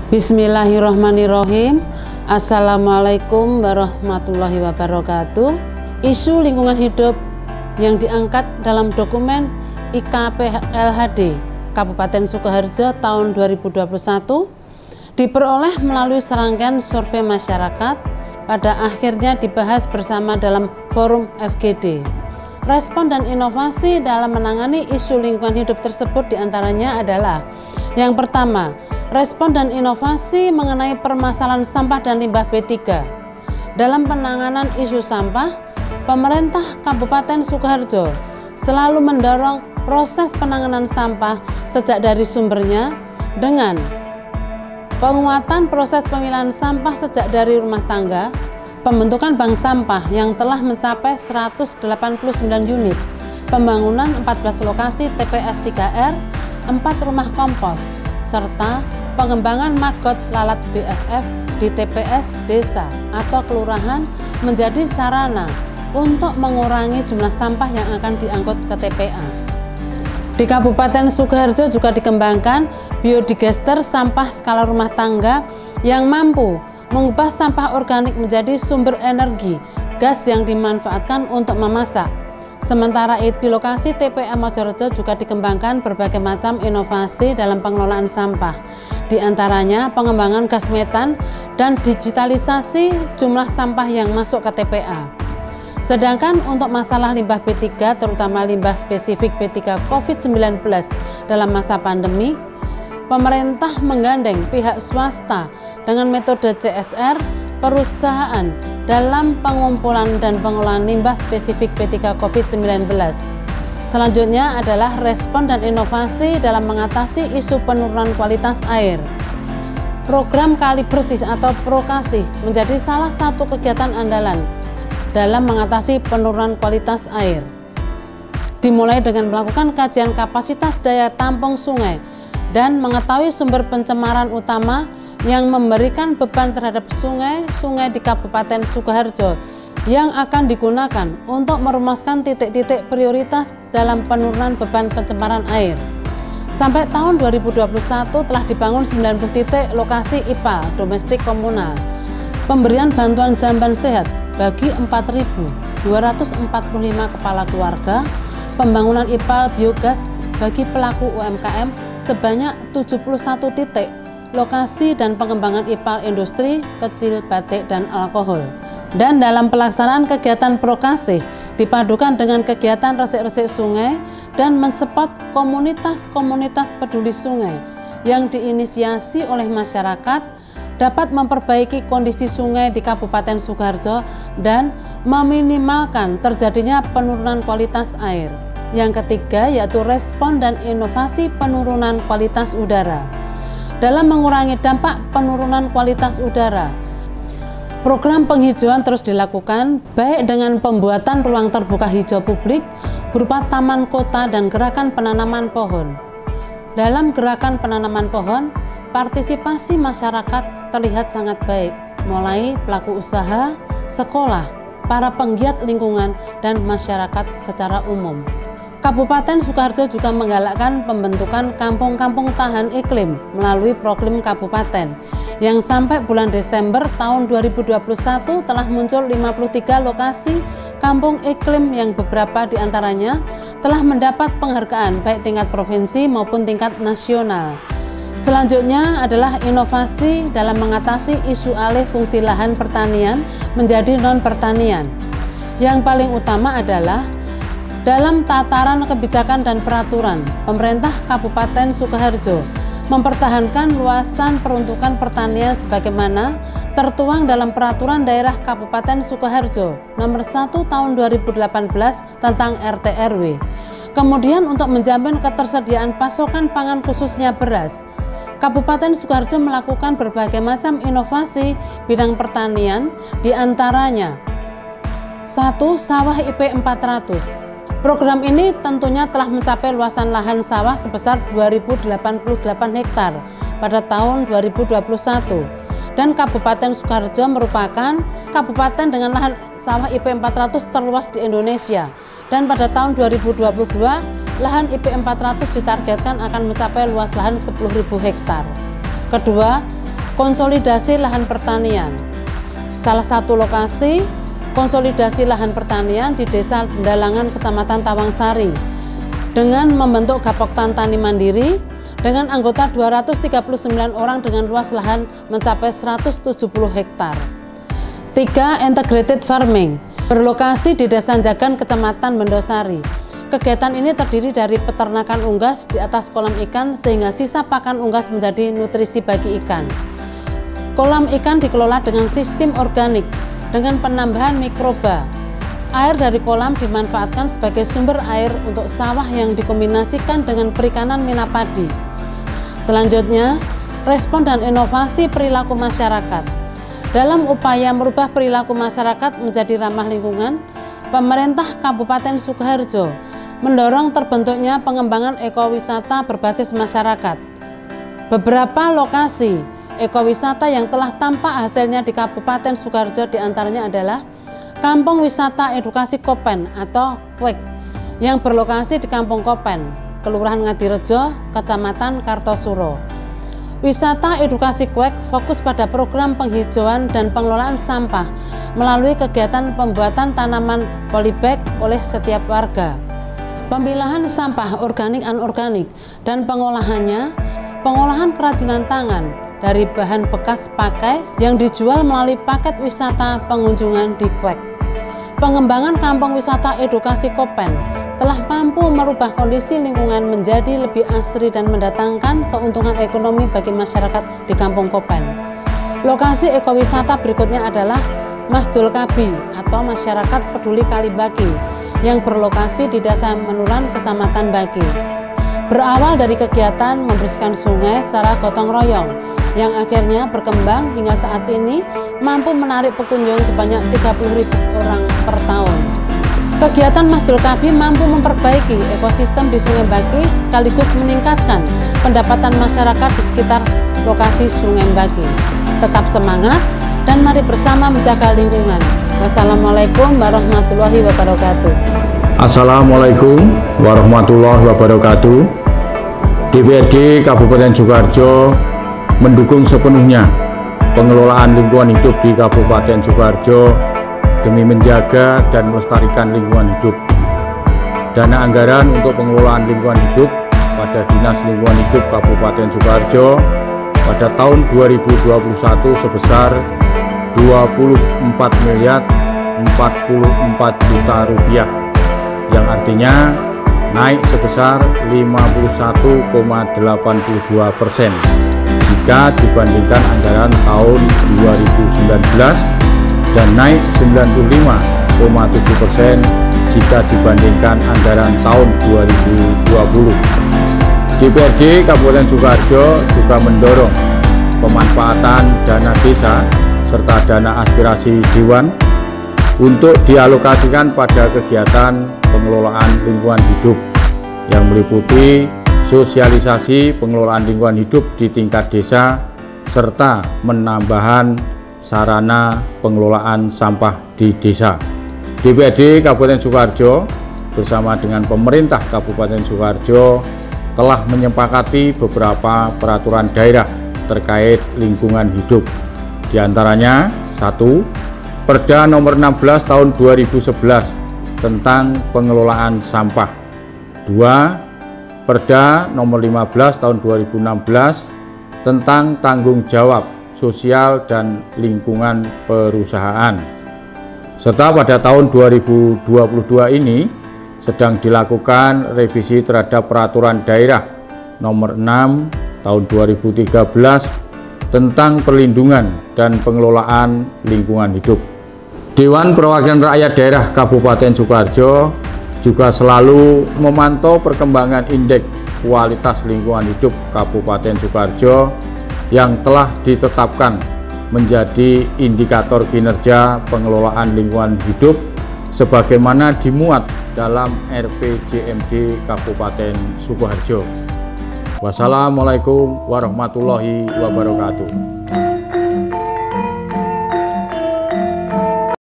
Bismillahirrahmanirrahim. Assalamualaikum warahmatullahi wabarakatuh. Isu lingkungan hidup yang diangkat dalam dokumen IKPLHD Kabupaten Sukoharjo tahun 2021 diperoleh melalui serangkaian survei masyarakat, pada akhirnya dibahas bersama dalam forum FGD. Respon dan inovasi dalam menangani isu lingkungan hidup tersebut diantaranya adalah: yang pertama, respon dan inovasi mengenai permasalahan sampah dan limbah B3. Dalam penanganan isu sampah, pemerintah Kabupaten Sukoharjo selalu mendorong proses penanganan sampah sejak dari sumbernya dengan penguatan proses pemilahan sampah sejak dari rumah tangga, pembentukan bank sampah yang telah mencapai 189 unit, pembangunan 14 lokasi TPS 3R, 4 rumah kompos, serta pengembangan magot lalat BSF di TPS desa atau kelurahan menjadi sarana untuk mengurangi jumlah sampah yang akan diangkut ke TPA. Di Kabupaten Sukoharjo juga dikembangkan biodigester sampah skala rumah tangga yang mampu mengubah sampah organik menjadi sumber energi gas yang dimanfaatkan untuk memasak. Sementara itu, di lokasi TPA Mojorejo juga dikembangkan berbagai macam inovasi dalam pengelolaan sampah, di antaranya pengembangan gas metan dan digitalisasi jumlah sampah yang masuk ke TPA. Sedangkan untuk masalah limbah B3, terutama limbah spesifik B3 COVID-19 dalam masa pandemi, pemerintah menggandeng pihak swasta dengan metode CSR perusahaan dalam pengumpulan dan pengelolaan limbah spesifik B3 COVID-19. Selanjutnya adalah respon dan inovasi dalam mengatasi isu penurunan kualitas air. Program Kali Bersih atau Prokasih menjadi salah satu kegiatan andalan dalam mengatasi penurunan kualitas air. Dimulai dengan melakukan kajian kapasitas daya tampung sungai dan mengetahui sumber pencemaran utama yang memberikan beban terhadap sungai-sungai di Kabupaten Sukoharjo yang akan digunakan untuk merumuskan titik-titik prioritas dalam penurunan beban pencemaran air. Sampai tahun 2021 telah dibangun 90 titik lokasi IPAL domestik komunal, pemberian bantuan jamban sehat bagi 4.245 kepala keluarga, pembangunan IPAL biogas bagi pelaku UMKM sebanyak 71 titik lokasi dan pengembangan IPAL industri kecil, batik, dan alkohol. Dan dalam pelaksanaan kegiatan Prokasih dipadukan dengan kegiatan resik-resik sungai dan mensupport komunitas-komunitas peduli sungai yang diinisiasi oleh masyarakat dapat memperbaiki kondisi sungai di Kabupaten Sukoharjo dan meminimalkan terjadinya penurunan kualitas air. Yang ketiga yaitu respon dan inovasi penurunan kualitas udara. Dalam mengurangi dampak penurunan kualitas udara, program penghijauan terus dilakukan, baik dengan pembuatan ruang terbuka hijau publik berupa taman kota dan gerakan penanaman pohon. Dalam gerakan penanaman pohon, partisipasi masyarakat terlihat sangat baik, mulai pelaku usaha, sekolah, para penggiat lingkungan, dan masyarakat secara umum. Kabupaten Sukoharjo juga menggalakkan pembentukan kampung-kampung tahan iklim melalui Proklim Kabupaten yang sampai bulan Desember tahun 2021 telah muncul 53 lokasi kampung iklim yang beberapa diantaranya telah mendapat penghargaan baik tingkat provinsi maupun tingkat nasional. Selanjutnya adalah inovasi dalam mengatasi isu alih fungsi lahan pertanian menjadi non-pertanian. Yang paling utama adalah dalam tataran kebijakan dan peraturan, pemerintah Kabupaten Sukoharjo mempertahankan luasan peruntukan pertanian sebagaimana tertuang dalam Peraturan Daerah Kabupaten Sukoharjo Nomor 1 Tahun 2018 tentang RT/RW. Kemudian untuk menjamin ketersediaan pasokan pangan khususnya beras, Kabupaten Sukoharjo melakukan berbagai macam inovasi bidang pertanian, diantaranya 1. Sawah IP 400. Program ini tentunya telah mencapai luasan lahan sawah sebesar 2.088 hektar pada tahun 2021 dan Kabupaten Sukoharjo merupakan kabupaten dengan lahan sawah IP 400 terluas di Indonesia dan pada tahun 2022 lahan IP 400 ditargetkan akan mencapai luas lahan 10.000 hektar. Kedua, konsolidasi lahan pertanian. Salah satu lokasi konsolidasi lahan pertanian di Desa Dalangan, Kecamatan Tawangsari, dengan membentuk Gapoktan Tani Mandiri dengan anggota 239 orang dengan luas lahan mencapai 170 hektar. 3. Integrated Farming berlokasi di Desa Jagan, Kecamatan Bendosari. Kegiatan ini terdiri dari peternakan unggas di atas kolam ikan sehingga sisa pakan unggas menjadi nutrisi bagi ikan. Kolam ikan dikelola dengan sistem organik dengan penambahan mikroba. Air dari kolam dimanfaatkan sebagai sumber air untuk sawah yang dikombinasikan dengan perikanan minapadi. Selanjutnya, respon dan inovasi perilaku masyarakat. Dalam upaya merubah perilaku masyarakat menjadi ramah lingkungan, pemerintah Kabupaten Sukoharjo mendorong terbentuknya pengembangan ekowisata berbasis masyarakat. Beberapa lokasi ekowisata yang telah tampak hasilnya di Kabupaten Sukoharjo diantaranya adalah Kampung Wisata Edukasi Kopen atau KWEK yang berlokasi di Kampung Kopen, Kelurahan Ngadirejo, Kecamatan Kartosuro. Wisata edukasi KWEK fokus pada program penghijauan dan pengelolaan sampah melalui kegiatan pembuatan tanaman polybag oleh setiap warga. Pemilahan sampah organik anorganik dan pengolahannya, pengolahan kerajinan tangan dari bahan bekas pakai yang dijual melalui paket wisata pengunjungan di KWEK. Pengembangan kampung wisata edukasi Kopen telah mampu merubah kondisi lingkungan menjadi lebih asri dan mendatangkan keuntungan ekonomi bagi masyarakat di Kampung Kopen. Lokasi ekowisata berikutnya adalah Masdul Kabi atau Masyarakat Peduli Kalibagi yang berlokasi di Desa Menuran, Kecamatan Bagi. Berawal dari kegiatan membersihkan sungai secara gotong royong yang akhirnya berkembang hingga saat ini mampu menarik pengunjung sebanyak 30.000 orang per tahun. Kegiatan Masdul Kabi mampu memperbaiki ekosistem di Sungai Bagi sekaligus meningkatkan pendapatan masyarakat di sekitar lokasi Sungai Bagi. Tetap semangat dan mari bersama menjaga lingkungan. Wassalamualaikum warahmatullahi wabarakatuh. Assalamualaikum warahmatullahi wabarakatuh. DPRD Kabupaten Sukoharjo mendukung sepenuhnya pengelolaan lingkungan hidup di Kabupaten Sukoharjo demi menjaga dan melestarikan lingkungan hidup. Dana anggaran untuk pengelolaan lingkungan hidup pada Dinas Lingkungan Hidup Kabupaten Sukoharjo pada tahun 2021 sebesar Rp24.044.000.000 yang artinya naik sebesar 51,82% jika dibandingkan anggaran tahun 2019 dan naik 95,7% jika dibandingkan anggaran tahun 2020. DPRD Kabupaten Sukoharjo juga mendorong pemanfaatan dana desa serta dana aspirasi Dewan untuk dialokasikan pada kegiatan pengelolaan lingkungan hidup yang meliputi sosialisasi pengelolaan lingkungan hidup di tingkat desa serta penambahan sarana pengelolaan sampah di desa. DPRD Kabupaten Sukoharjo bersama dengan pemerintah Kabupaten Sukoharjo telah menyepakati beberapa peraturan daerah terkait lingkungan hidup. Di antaranya 1. Perda nomor 16 tahun 2011 tentang pengelolaan sampah. 2. Perda nomor 15 tahun 2016 tentang tanggung jawab sosial dan lingkungan perusahaan. Serta pada tahun 2022 ini sedang dilakukan revisi terhadap peraturan daerah nomor 6 tahun 2013 tentang perlindungan dan pengelolaan lingkungan hidup. Dewan Perwakilan Rakyat Daerah Kabupaten Sukoharjo juga selalu memantau perkembangan indeks kualitas lingkungan hidup Kabupaten Sukoharjo yang telah ditetapkan menjadi indikator kinerja pengelolaan lingkungan hidup sebagaimana dimuat dalam RPJMD Kabupaten Sukoharjo. Wassalamualaikum warahmatullahi wabarakatuh.